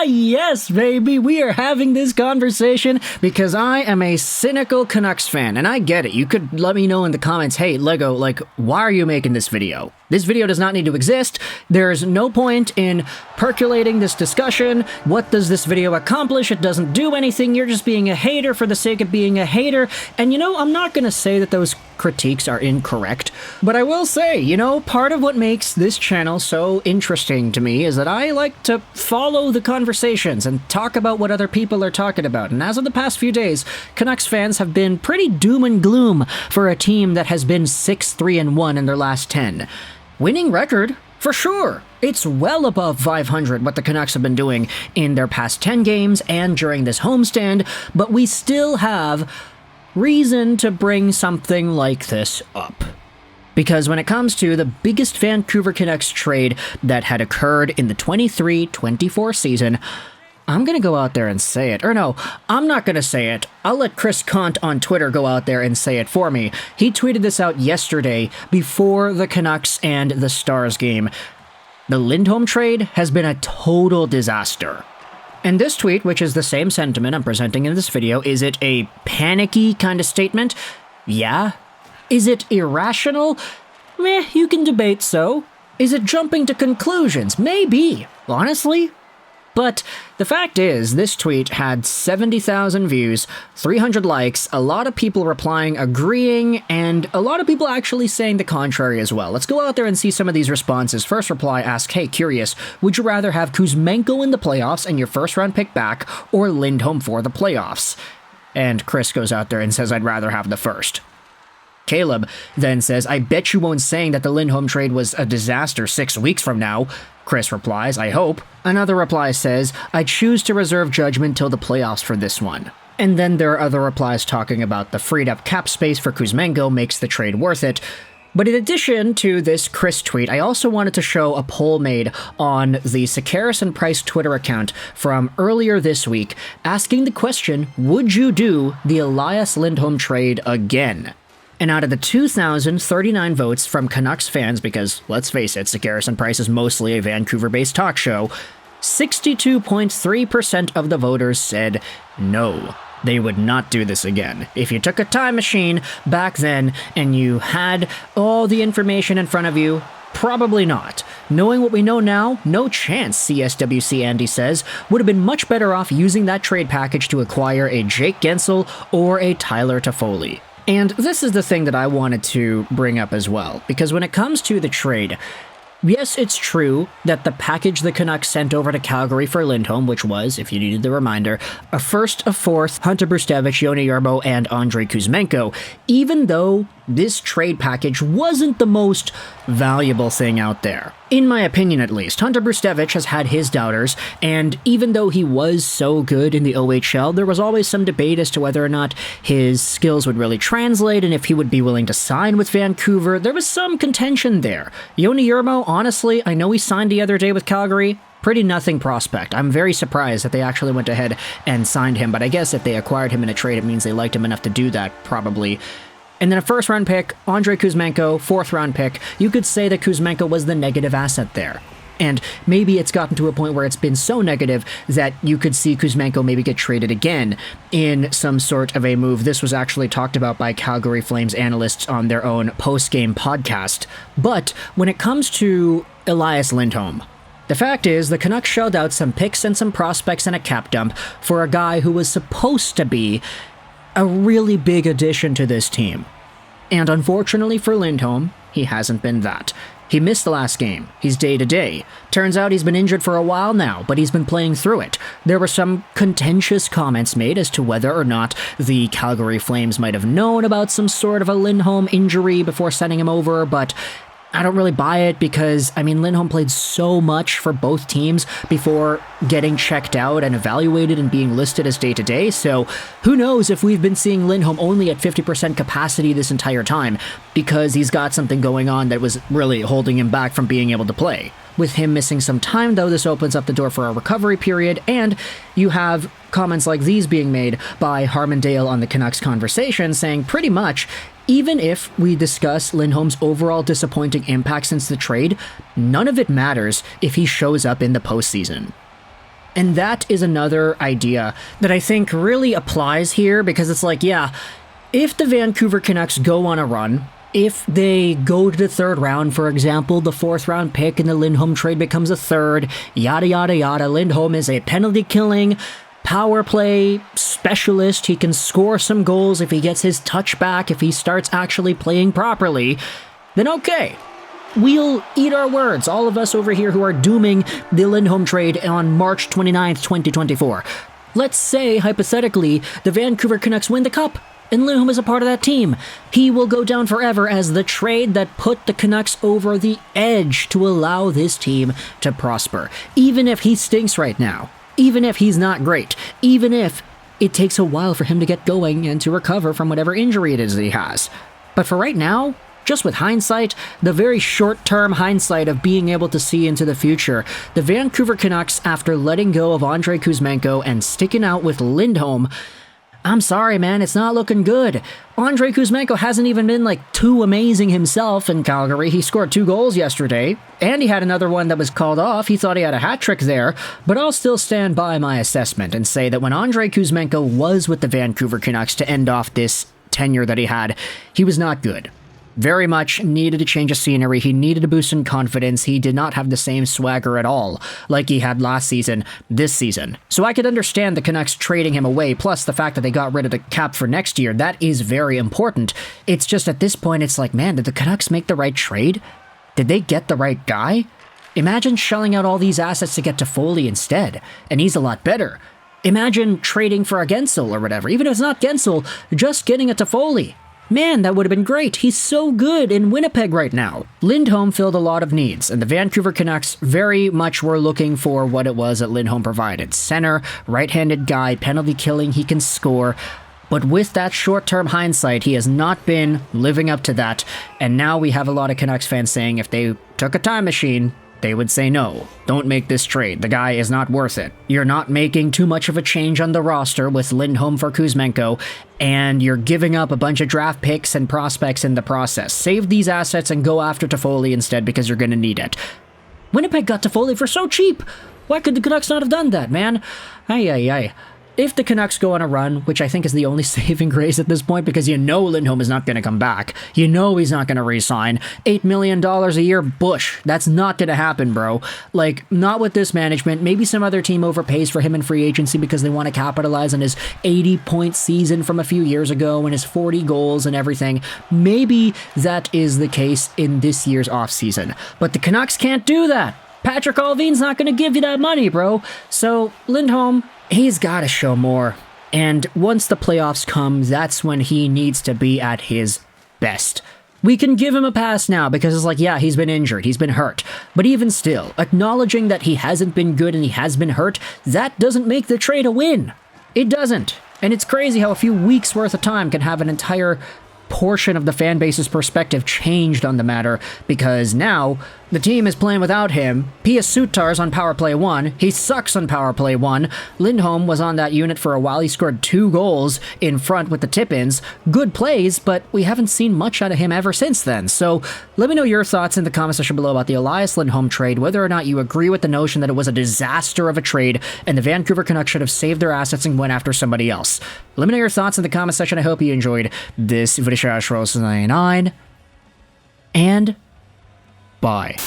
Yes, baby, we are having this conversation because I am a cynical Canucks fan, and I get it. You could let me know in the comments, hey, Lego, why are you making this video? This video does not need to exist. There's no point in percolating this discussion. What does this video accomplish? It doesn't do anything. You're just being a hater for the sake of being a hater. And I'm not going to say that those critiques are incorrect, but I will say, part of what makes this channel so interesting to me is that I like to follow the conversations and talk about what other people are talking about. And as of the past few days, Canucks fans have been pretty doom and gloom for a team that has been 6-3-1 in their last 10. Winning record, for sure. It's well above 500 what the Canucks have been doing in their past 10 games and during this homestand, but we still have reason to bring something like this up. Because when it comes to the biggest Vancouver Canucks trade that had occurred in the 23-24 season, I'm going to go out there and say it. Or no, I'm not going to say it. I'll let Chris Kant on Twitter go out there and say it for me. He tweeted this out yesterday before the Canucks and the Stars game. The Lindholm trade has been a total disaster. And this tweet, which is the same sentiment I'm presenting in this video, is it a panicky kind of statement? Yeah. Is it irrational? Meh, you can debate so. Is it jumping to conclusions? Maybe. Honestly. But the fact is, this tweet had 70,000 views, 300 likes, a lot of people replying, agreeing, and a lot of people actually saying the contrary as well. Let's go out there and see some of these responses. First reply asks, hey, curious, would you rather have Kuzmenko in the playoffs and your first round pick back, or Lindholm for the playoffs? And Chris goes out there and says, I'd rather have the first. Caleb then says, I bet you won't saying that the Lindholm trade was a disaster 6 weeks from now. Chris replies, I hope. Another reply says, I choose to reserve judgment till the playoffs for this one. And then there are other replies talking about the freed up cap space for Kuzmenko makes the trade worth it. But in addition to this Chris tweet, I also wanted to show a poll made on the Sekeres and Price Twitter account from earlier this week, asking the question, would you do the Elias Lindholm trade again? And out of the 2,039 votes from Canucks fans, because let's face it, Sekeres and Price is mostly a Vancouver-based talk show, 62.3% of the voters said no, they would not do this again. If you took a time machine back then and you had all the information in front of you, probably not. Knowing what we know now, no chance, CSWC Andy says, would have been much better off using that trade package to acquire a Jake Gensel or a Tyler Toffoli. And this is the thing that I wanted to bring up as well, because when it comes to the trade, yes, it's true that the package the Canucks sent over to Calgary for Lindholm, which was, if you needed the reminder, a first, a fourth, Hunter Brzustewicz, Joni Jurmo, and Andrei Kuzmenko, even though this trade package wasn't the most valuable thing out there. In my opinion, at least. Hunter Brzustewicz has had his doubters, and even though he was so good in the OHL, there was always some debate as to whether or not his skills would really translate and if he would be willing to sign with Vancouver. There was some contention there. Joni Jurmo, honestly, I know he signed the other day with Calgary. Pretty nothing prospect. I'm very surprised that they actually went ahead and signed him, but I guess if they acquired him in a trade, it means they liked him enough to do that, probably. And then a first-round pick, Andrei Kuzmenko, fourth-round pick. You could say that Kuzmenko was the negative asset there. And maybe it's gotten to a point where it's been so negative that you could see Kuzmenko maybe get traded again in some sort of a move. This was actually talked about by Calgary Flames analysts on their own post-game podcast. But when it comes to Elias Lindholm, the fact is the Canucks shelled out some picks and some prospects and a cap dump for a guy who was supposed to be a really big addition to this team. And unfortunately for Lindholm, he hasn't been that. He missed the last game. He's day-to-day. Turns out he's been injured for a while now, but he's been playing through it. There were some contentious comments made as to whether or not the Calgary Flames might have known about some sort of a Lindholm injury before sending him over, but I don't really buy it because, Lindholm played so much for both teams before getting checked out and evaluated and being listed as day-to-day, so who knows if we've been seeing Lindholm only at 50% capacity this entire time because he's got something going on that was really holding him back from being able to play. With him missing some time, though, this opens up the door for a recovery period, and you have comments like these being made by Harmon Dale on the Canucks Conversation saying pretty much, even if we discuss Lindholm's overall disappointing impact since the trade, none of it matters if he shows up in the postseason. And that is another idea that I think really applies here, because it's like, yeah, if the Vancouver Canucks go on a run, if they go to the third round, for example, the fourth round pick in the Lindholm trade becomes a third, yada yada yada, Lindholm is a penalty killing, power play specialist, he can score some goals if he gets his touch back, if he starts actually playing properly, then okay. We'll eat our words, all of us over here who are dooming the Lindholm trade on March 29th, 2024. Let's say, hypothetically, the Vancouver Canucks win the Cup, and Lindholm is a part of that team. He will go down forever as the trade that put the Canucks over the edge to allow this team to prosper. Even if he stinks right now, even if he's not great, even if it takes a while for him to get going and to recover from whatever injury it is that he has. But for right now, just with hindsight, the very short-term hindsight of being able to see into the future, the Vancouver Canucks, after letting go of Andrei Kuzmenko and sticking out with Lindholm, I'm sorry, man, it's not looking good. Andrei Kuzmenko hasn't even been, too amazing himself in Calgary. He scored 2 goals yesterday, and he had another one that was called off. He thought he had a hat trick there, but I'll still stand by my assessment and say that when Andrei Kuzmenko was with the Vancouver Canucks to end off this tenure that he had, he was not good. Very much needed a change of scenery. He needed a boost in confidence. He did not have the same swagger at all like he had last season, this season. So I could understand the Canucks trading him away, plus the fact that they got rid of the cap for next year. That is very important. It's just at this point, it's like, man, did the Canucks make the right trade? Did they get the right guy? Imagine shelling out all these assets to get Toffoli instead, and he's a lot better. Imagine trading for a Gensel or whatever. Even if it's not Gensel, just getting a Toffoli. Man, that would have been great. He's so good in Winnipeg right now. Lindholm filled a lot of needs, and the Vancouver Canucks very much were looking for what it was that Lindholm provided. Center, right-handed guy, penalty killing, he can score. But with that short-term hindsight, he has not been living up to that, and now we have a lot of Canucks fans saying if they took a time machine, they would say no, don't make this trade. The guy is not worth it. You're not making too much of a change on the roster with Lindholm for Kuzmenko, and you're giving up a bunch of draft picks and prospects in the process. Save these assets and go after Toffoli instead because you're going to need it. Winnipeg got Toffoli for so cheap. Why could the Canucks not have done that, man? Ay. If the Canucks go on a run, which I think is the only saving grace at this point, because you know Lindholm is not going to come back. You know he's not going to re-sign. $8 million a year, Bush. That's not going to happen, bro. Not with this management. Maybe some other team overpays for him in free agency because they want to capitalize on his 80-point season from a few years ago and his 40 goals and everything. Maybe that is the case in this year's offseason. But the Canucks can't do that. Patrick Allvin's not going to give you that money, bro. So, Lindholm, he's got to show more. And once the playoffs come, that's when he needs to be at his best. We can give him a pass now because it's like, yeah, he's been injured, he's been hurt. But even still, acknowledging that he hasn't been good and he has been hurt, that doesn't make the trade a win. It doesn't. And it's crazy how a few weeks worth of time can have an entire portion of the fan base's perspective changed on the matter, because now the team is playing without him. Pia Sutar's on power play 1. He sucks on power play 1. Lindholm was on that unit for a while. He scored 2 goals in front with the tip-ins. Good plays, but we haven't seen much out of him ever since then. So let me know your thoughts in the comment section below about the Elias Lindholm trade, whether or not you agree with the notion that it was a disaster of a trade and the Vancouver Canucks should have saved their assets and went after somebody else. Let me know your thoughts in the comment section. I hope you enjoyed this video. 99 and bye.